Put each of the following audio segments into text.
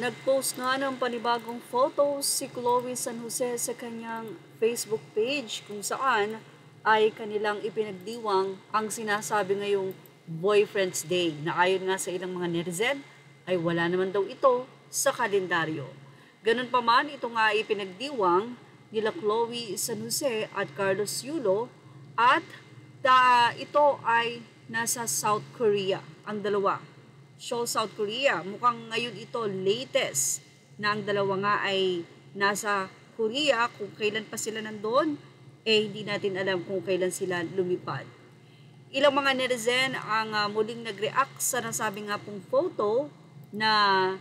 Nag-post nga ng panibagong photos si Chloe San Jose sa kanyang Facebook page kung saan ay kanilang ipinagdiwang ang sinasabi ngayong Boyfriend's Day na ayon nga sa ilang mga netizen ay wala naman daw ito sa kalendaryo. Ganun pa man, ito nga ay ipinagdiwang nila Chloe San Jose at Carlos Yulo at ito ay nasa South Korea, ang dalawa. Seoul, South Korea. Mukhang ngayon ito latest na ang dalawa nga ay nasa Korea. Kung kailan pa sila nandoon, hindi natin alam kung kailan sila lumipad. Ilang mga netizen ang muling nag-react sa nasabi nga pong photo na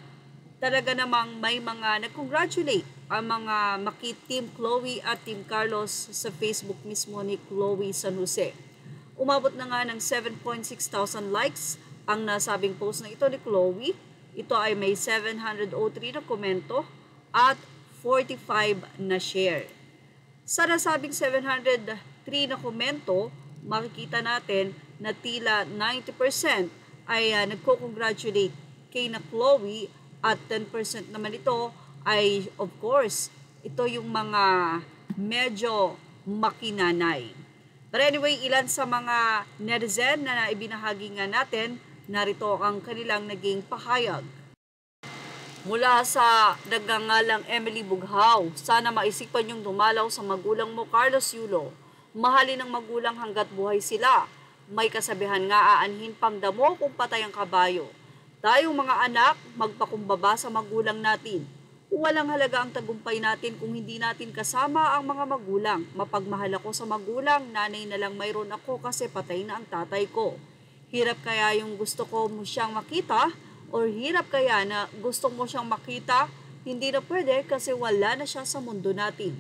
talaga namang may mga nag-congratulate ang mga Team Chloe at Team Carlos sa Facebook mismo ni Chloe San Jose. Umabot na nga ng 7.6 thousand likes ang nasabing post na ito ni Chloe. Ito ay may 703 na komento at 45 na share. Sa nasabing 703 na komento, makikita natin na tila 90% ay nagko-congratulate kay na Chloe at 10% naman ito ay of course, ito yung mga medyo makinanay. But anyway, ilan sa mga netizen na ibinahagi nga natin, narito ang kanilang naging pahayag. Mula sa nagngangalang Emily Bughaw, sana maisipan yung dumalaw sa magulang mo, Carlos Yulo. Mahalin ng magulang hanggat buhay sila. May kasabihan nga aanhin pang damo kung patay ang kabayo. Tayong mga anak, magpakumbaba sa magulang natin. Walang halaga ang tagumpay natin kung hindi natin kasama ang mga magulang. Mapagmahal ako sa magulang, nanay na lang mayroon ako kasi patay na ang tatay ko. Hirap kaya yung gusto ko mo siyang makita or hirap kaya na gusto mo siyang makita, hindi na pwede kasi wala na siya sa mundo natin.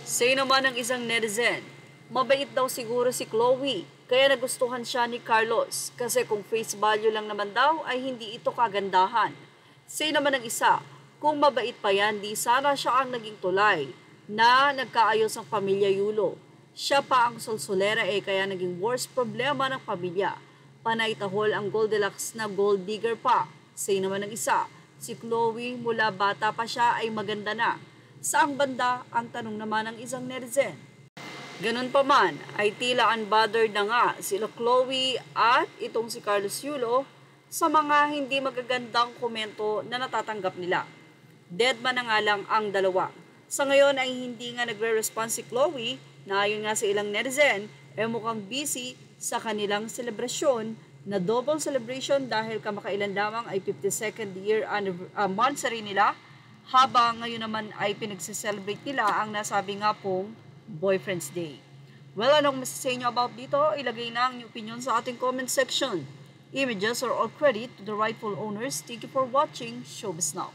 Say naman ng isang netizen, mabait daw siguro si Chloe kaya nagustuhan siya ni Carlos kasi kung face value lang naman daw ay hindi ito kagandahan. Say naman ng isa, kung mabait pa yan, di sana siya ang naging tulay na nagkaayos ang pamilya Yulo. Siya pa ang solsolera kaya naging worst problema ng pamilya. Panay tahol ang Goldilocks na gold digger pa. Say naman ng isa, si Chloe mula bata pa siya ay maganda na. Saang banda ang tanong naman ng isang netizen? Ganun pa man ay tila unbothered na nga sila Chloe at itong si Carlos Yulo sa mga hindi magagandang komento na natatanggap nila. Dead man na nga lang ang dalawa. Sa ngayon ay hindi nga nagre-respond si Chloe na ayon nga sa ilang netizen mukhang busy sa kanilang selebrasyon na double celebration dahil kamakailan lamang ay 52nd year anniversary nila habang ngayon naman ay pinagse-celebrate nila ang nasabi nga pong Boyfriend's Day. Well, anong masasabi nyo about dito? Ilagay na ang inyong opinion sa ating comment section. Images are all credit to the rightful owners. Thank you for watching Showbiz Now.